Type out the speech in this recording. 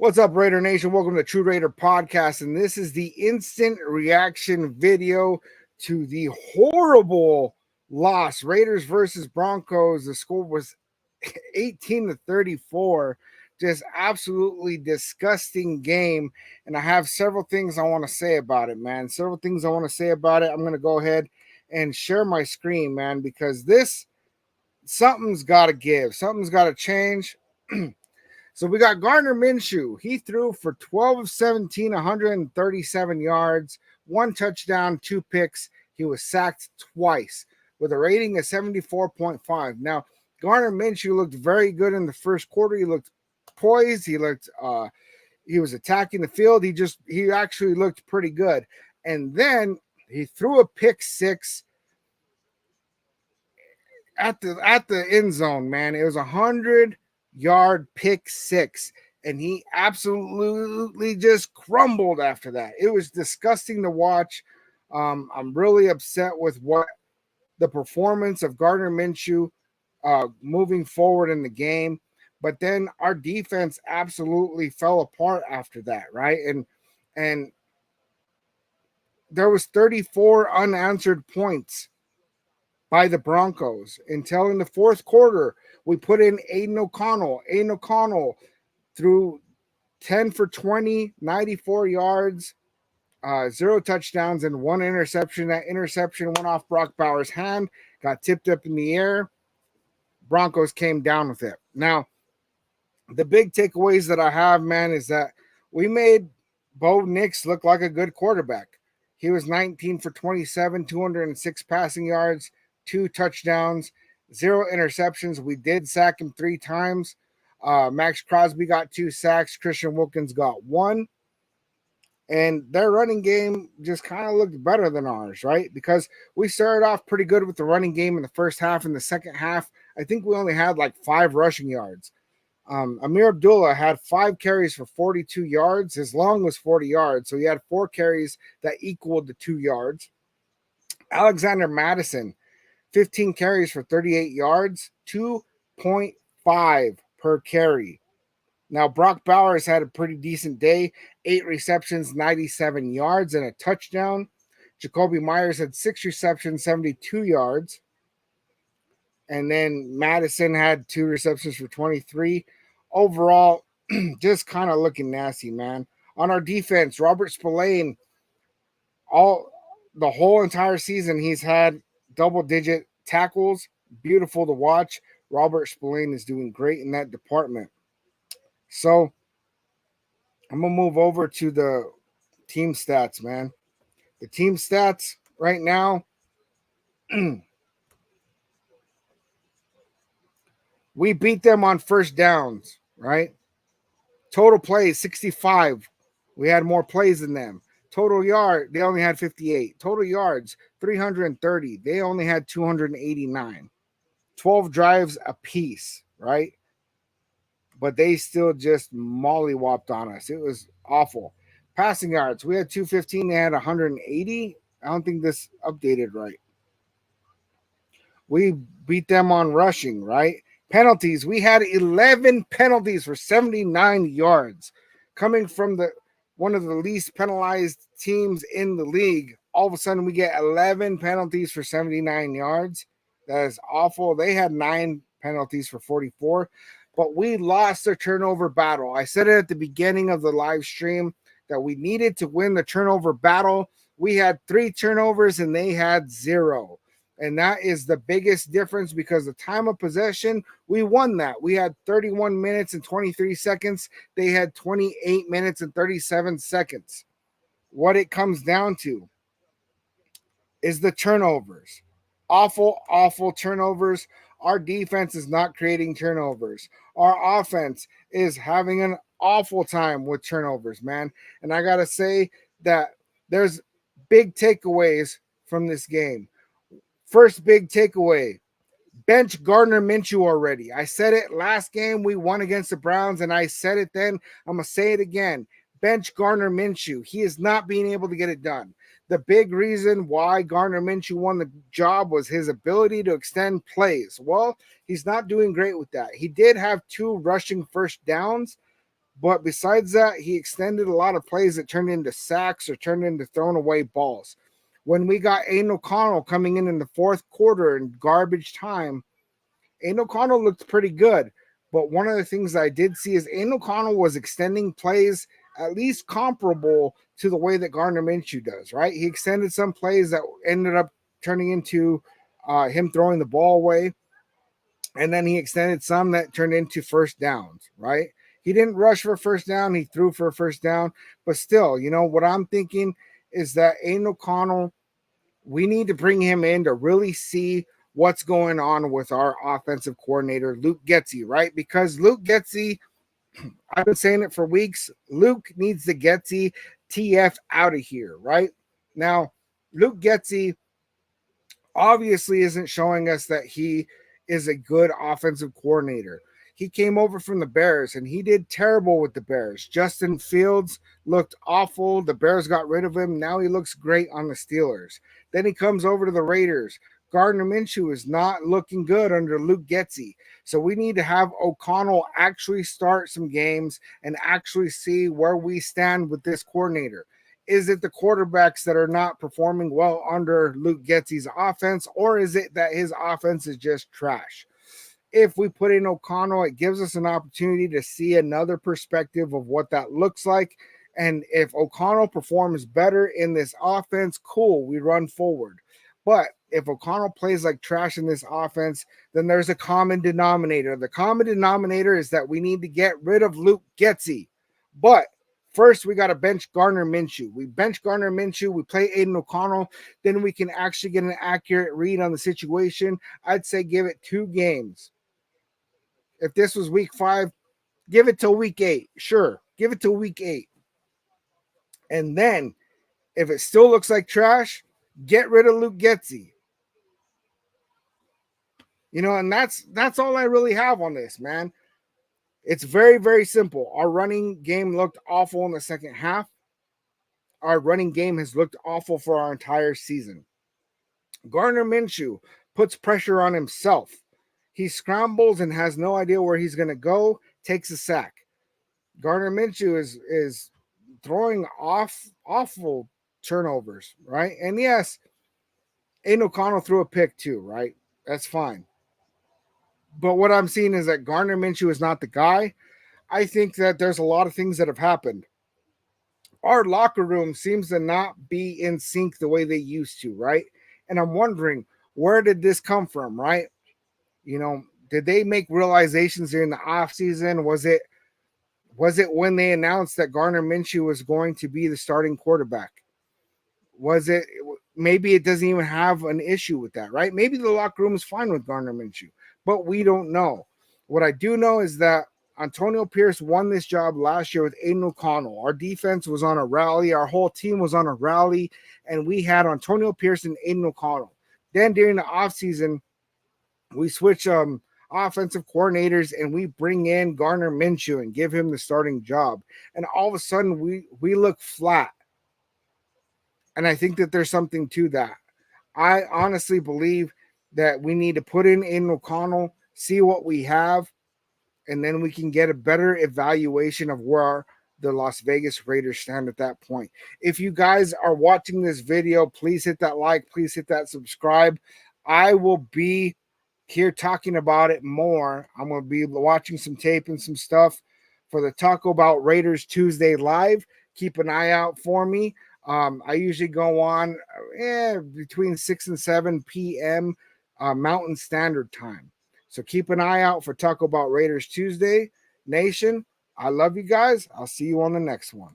What's up, Raider Nation? Welcome to the TRU Raider Podcast, and this is the instant reaction video to the horrible loss. Raiders versus Broncos. The score was 18-34. Just absolutely disgusting game, and I have several things I want to say about it, man. Several things I want to say about it. I'm going to go ahead and share my screen, man, because something's got to give. Something's got to change. So we got Gardner Minshew. He threw for 12 of 17, 137 yards, 1 touchdown, 2 picks. He was sacked twice with a rating of 74.5. Now, Gardner Minshew looked very good in the first quarter. He looked poised. He was attacking the field. He actually looked pretty good. And then he threw a pick six at the end zone, man. It was 100-yard pick six, and he absolutely just crumbled after that. It was disgusting to watch. I'm really upset with what the performance of Gardner Minshew moving forward in the game. But then our defense absolutely fell apart after that, right? And there was 34 unanswered points by the Broncos until in the fourth quarter. We put in Aiden O'Connell. Aiden O'Connell threw 10 for 20, 94 yards, 0 touchdowns, and 1 interception. That interception went off Brock Bowers' hand, got tipped up in the air. Broncos came down with it. Now, the big takeaways that I have, man, is that we made Bo Nix look like a good quarterback. He was 19 for 27, 206 passing yards, 2 touchdowns, 0 interceptions. We did sack him 3 times. Max Crosby got 2 sacks. Christian Wilkins got 1. And their running game just kind of looked better than ours, right? Because we started off pretty good with the running game in the first half. In the second half, I think we only had like 5 rushing yards. Amir Abdullah had 5 carries for 42 yards. His long was 40 yards. So he had 4 carries that equaled the 2 yards. Alexander Madison, 15 carries for 38 yards, 2.5 per carry. Now, Brock Bowers had a pretty decent day, 8 receptions, 97 yards, and a touchdown. Jacoby Myers had 6 receptions, 72 yards. And then Madison had 2 receptions for 23. Overall, just kind of looking nasty, man. On our defense, Robert Spillane, the whole entire season, he's had double-digit tackles. Beautiful to watch. Robert Spillane is doing great in that department. So I'm going to move over to the team stats, man. The team stats right now, we beat them on first downs, right? Total plays, 65. We had more plays than them. Total yard, they only had 58. Total yards, 330. They only had 289. 12 drives apiece, right? But they still just mollywopped on us. It was awful. Passing yards, we had 215. They had 180. I don't think this updated right. We beat them on rushing, right? Penalties, we had 11 penalties for 79 yards. Coming from one of the least penalized teams in the league, all of a sudden we get 11 penalties for 79 yards. That is awful. They had 9 penalties for 44, but we lost the turnover battle. I said it at the beginning of the live stream that we needed to win the turnover battle. We had 3 turnovers and they had 0. And that is the biggest difference because the time of possession, we won that. We had 31 minutes and 23 seconds. They had 28 minutes and 37 seconds. What it comes down to is the turnovers. Awful, awful turnovers. Our defense is not creating turnovers. Our offense is having an awful time with turnovers, man. And I got to say that there's big takeaways from this game. First big takeaway, bench Gardner Minshew already. I said it last game we won against the Browns, and I said it then. I'm going to say it again. Bench Gardner Minshew. He is not being able to get it done. The big reason why Gardner Minshew won the job was his ability to extend plays. Well, he's not doing great with that. He did have 2 rushing first downs, But besides that, he extended a lot of plays that turned into sacks or turned into thrown away balls. When we got Aiden O'Connell coming in the fourth quarter in garbage time, Aiden O'Connell looked pretty good. But one of the things I did see is Aiden O'Connell was extending plays at least comparable to the way that Gardner Minshew does, right? He extended some plays that ended up turning into him throwing the ball away. And then he extended some that turned into first downs, right? He didn't rush for a first down. He threw for a first down. But still, what I'm thinking is that Aiden O'Connell, we need to bring him in to really see what's going on with our offensive coordinator, Luke Getsy, right? Because Luke Getsy, I've been saying it for weeks, Luke needs to Getsy TF out of here, right? Now, Luke Getsy obviously isn't showing us that he is a good offensive coordinator. He came over from the Bears and he did terrible with the Bears. Justin Fields looked awful. The Bears got rid of him. Now he looks great on the Steelers. Then he comes over to the Raiders. Gardner Minshew is not looking good under Luke Getsy. So we need to have O'Connell actually start some games and actually see where we stand with this coordinator. Is it the quarterbacks that are not performing well under Luke Getsy's offense, or is it that his offense is just trash? If we put in O'Connell, it gives us an opportunity to see another perspective of what that looks like. And if O'Connell performs better in this offense, cool, we run forward. But if O'Connell plays like trash in this offense, then there's a common denominator. The common denominator is that we need to get rid of Luke Getsy. But first, we got to bench Gardner Minshew. We bench Gardner Minshew. We play Aiden O'Connell. Then we can actually get an accurate read on the situation. I'd say give it 2 games. If this was week 5, give it till week 8. Sure, give it till week 8. And then, if it still looks like trash, get rid of Luke Getsy. And that's all I really have on this, man. It's very, very simple. Our running game looked awful in the second half. Our running game has looked awful for our entire season. Gardner Minshew puts pressure on himself. He scrambles and has no idea where he's going to go, takes a sack. Gardner Minshew is throwing awful turnovers, right? And yes, Aiden O'Connell threw a pick too, right? That's fine. But what I'm seeing is that Gardner Minshew is not the guy. I think that there's a lot of things that have happened. Our locker room seems to not be in sync the way they used to, right? And I'm wondering, where did this come from, right? Did they make realizations during the offseason? Was it when they announced that Gardner Minshew was going to be the starting quarterback? Was it maybe it doesn't even have an issue with that, right? Maybe the locker room is fine with Gardner Minshew, but we don't know. What I do know is that Antonio Pierce won this job last year with Aiden O'Connell. Our defense was on a rally. Our whole team was on a rally, and we had Antonio Pierce and Aiden O'Connell. Then during the offseason, we switch offensive coordinators and we bring in Gardner Minshew and give him the starting job. And all of a sudden, we look flat. And I think that there's something to that. I honestly believe that we need to put in Aiden O'Connell, see what we have, and then we can get a better evaluation of where the Las Vegas Raiders stand at that point. If you guys are watching this video, please hit that like, please hit that subscribe. I will be here talking about it more. I'm going to be watching some tape and some stuff for the Talk About Raiders Tuesday live. Keep an eye out for me. I usually go on between 6 and 7 p.m. Mountain Standard Time. So keep an eye out for Talk About Raiders Tuesday. Nation, I love you guys. I'll see you on the next one.